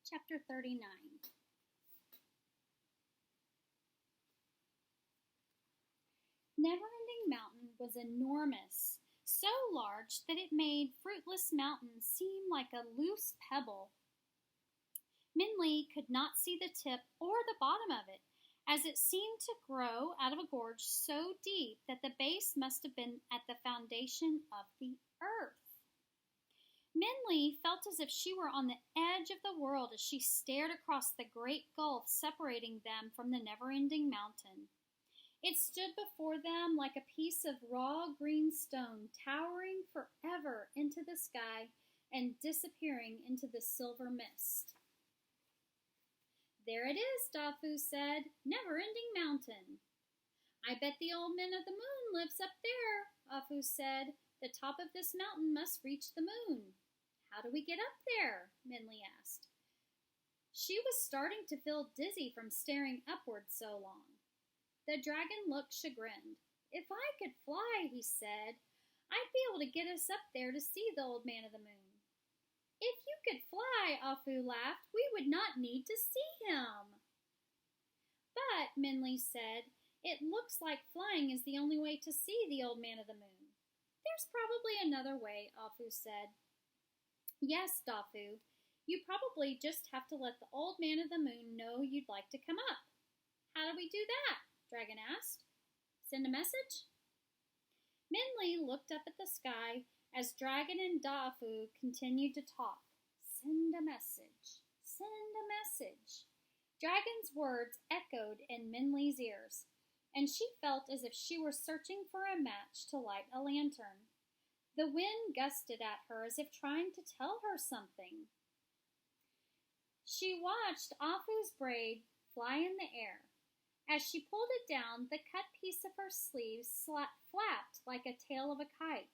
Chapter 39. Never-ending Mountain was enormous, so large that it made Fruitless Mountain seem like a loose pebble. Minley could not see the tip or the bottom of it, as it seemed to grow out of a gorge so deep that the base must have been at the foundation of the earth. Minley felt as if she were on the edge of the world as she stared across the great gulf separating them from the never-ending mountain. It stood before them like a piece of raw green stone, towering forever into the sky and disappearing into the silver mist. "There it is," Dafu said, "Never-ending Mountain." "I bet the old man of the moon lives up there," Afu said. "The top of this mountain must reach the moon." "How do we get up there?" Minley asked. She was starting to feel dizzy from staring upward so long. The dragon looked chagrined. "If I could fly," he said, "I'd be able to get us up there to see the old man of the moon." "If you could fly," Afu laughed, "we would not need to see him." "But," Minley said, "it looks like flying is the only way to see the old man of the moon." "There's probably another way," Afu said. "Yes, Dafu, you probably just have to let the old man of the moon know you'd like to come up." "How do we do that?" Dragon asked. "Send a message?" Minley looked up at the sky as Dragon and Dafu continued to talk. "Send a message. Send a message." Dragon's words echoed in Minley's ears, and she felt as if she were searching for a match to light a lantern. The wind gusted at her as if trying to tell her something. She watched Afu's braid fly in the air. As she pulled it down, the cut piece of her sleeve flapped like a tail of a kite.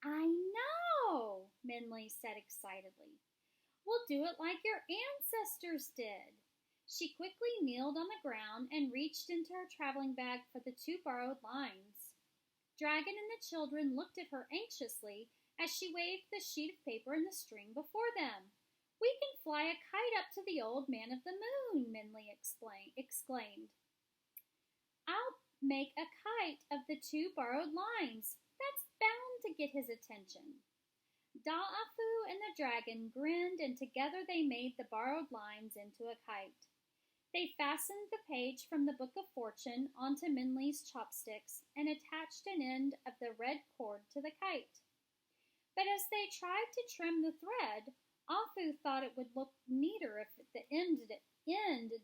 "I know," Minley said excitedly. "We'll do it like your ancestors did." She quickly kneeled on the ground and reached into her traveling bag for the 2 borrowed lines. Dragon and the children looked at her anxiously as she waved the sheet of paper and the string before them. "We can fly a kite up to the old man of the moon," Minley exclaimed. "I'll make a kite of the 2 borrowed lines. That's bound to get his attention." Da'afu and the dragon grinned, and together they made the borrowed lines into a kite. They fastened the page from the Book of Fortune onto Minley's chopsticks and attached an end of the red cord to the kite. But as they tried to trim the thread, Afu thought it would look neater if the end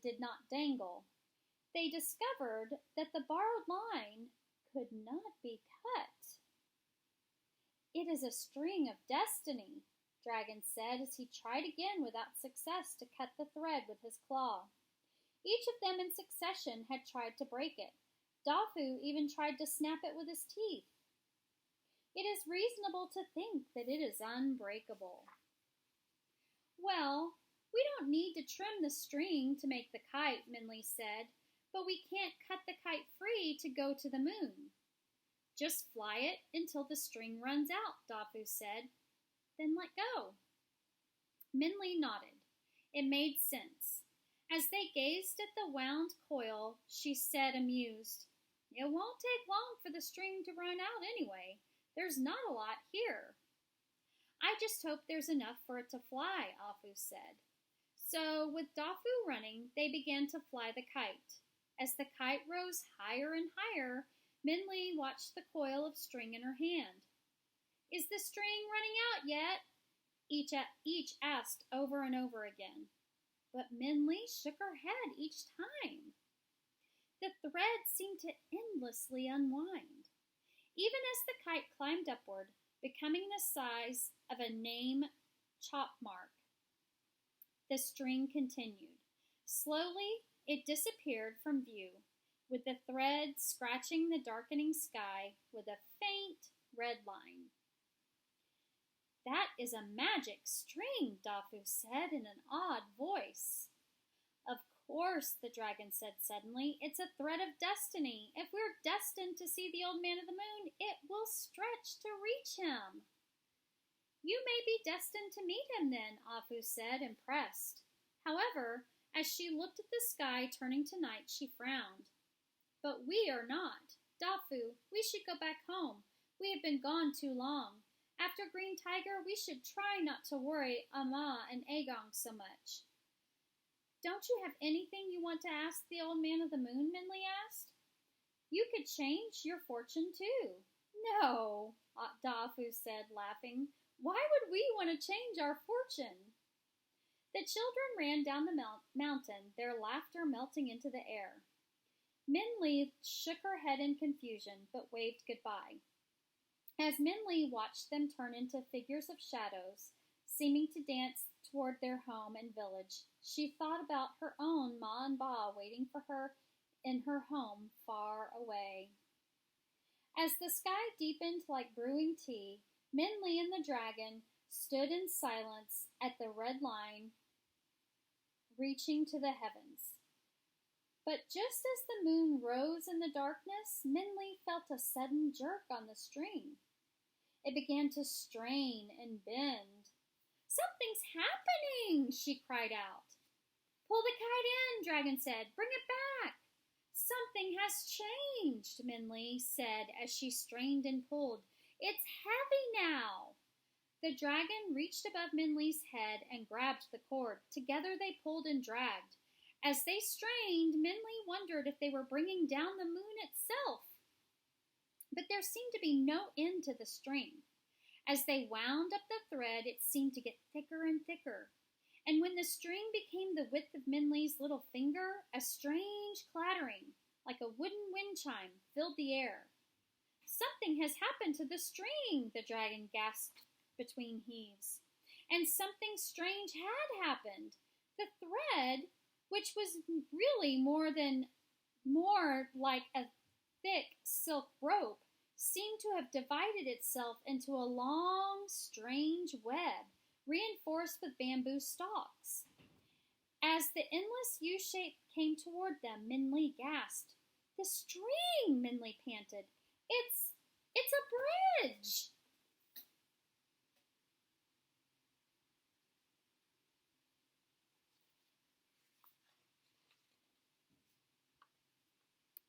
did not dangle. They discovered that the borrowed line could not be cut. "It is a string of destiny," Dragon said as he tried again without success to cut the thread with his claw. Each of them in succession had tried to break it. Dafu even tried to snap it with his teeth. "It is reasonable to think that it is unbreakable." "Well, we don't need to trim the string to make the kite," Minley said, "but we can't cut the kite free to go to the moon." "Just fly it until the string runs out," Dafu said. "Then let go." Minley nodded. It made sense. As they gazed at the wound coil, she said, amused, "It won't take long for the string to run out anyway. There's not a lot here." "I just hope there's enough for it to fly," Afu said. So, with Dafu running, they began to fly the kite. As the kite rose higher and higher, Minley watched the coil of string in her hand. "Is the string running out yet?" Each asked over and over again. But Minley shook her head each time. The thread seemed to endlessly unwind. Even as the kite climbed upward, becoming the size of a name chalk mark, the string continued. Slowly, it disappeared from view, with the thread scratching the darkening sky with a faint red line. "That is a magic string," Dafu said in an awed voice. "Of course," the dragon said suddenly. "It's a thread of destiny. If we're destined to see the old man of the moon, it will stretch to reach him." You may be destined to meet him then, Afu said, impressed. However, as she looked at the sky turning to night, she frowned. But we are not. Dafu, we should go back home. We have been gone too long. After Green Tiger, we should try not to worry Ama and Agong so much. Don't you have anything you want to ask the old man of the moon? Minli asked. You could change your fortune too. No, Dafu said, laughing. Why would we want to change our fortune? The children ran down the mountain, their laughter melting into the air. Minli shook her head in confusion, but waved goodbye. As Minli watched them turn into figures of shadows, seeming to dance toward their home and village, she thought about her own Ma and Ba waiting for her in her home far away. As the sky deepened like brewing tea, Minli and the dragon stood in silence at the red line reaching to the heavens. But just as the moon rose in the darkness, Minli felt a sudden jerk on the string. It began to strain and bend. Something's happening, she cried out. Pull the kite in, Dragon said. Bring it back. Something has changed, Minli said as she strained and pulled. It's heavy now. The dragon reached above Minli's head and grabbed the cord. Together they pulled and dragged. As they strained, Minli wondered if they were bringing down the moon itself. But there seemed to be no end to the string. As they wound up the thread, it seemed to get thicker and thicker. And when the string became the width of Minli's little finger, a strange clattering, like a wooden wind chime, filled the air. Something has happened to the string, the dragon gasped between heaves. And something strange had happened. The thread, which was really more like a thick silk rope, seemed to have divided itself into a long, strange web, reinforced with bamboo stalks. As the endless U-shape came toward them, Minli gasped. The string, Minli panted. It's a bridge.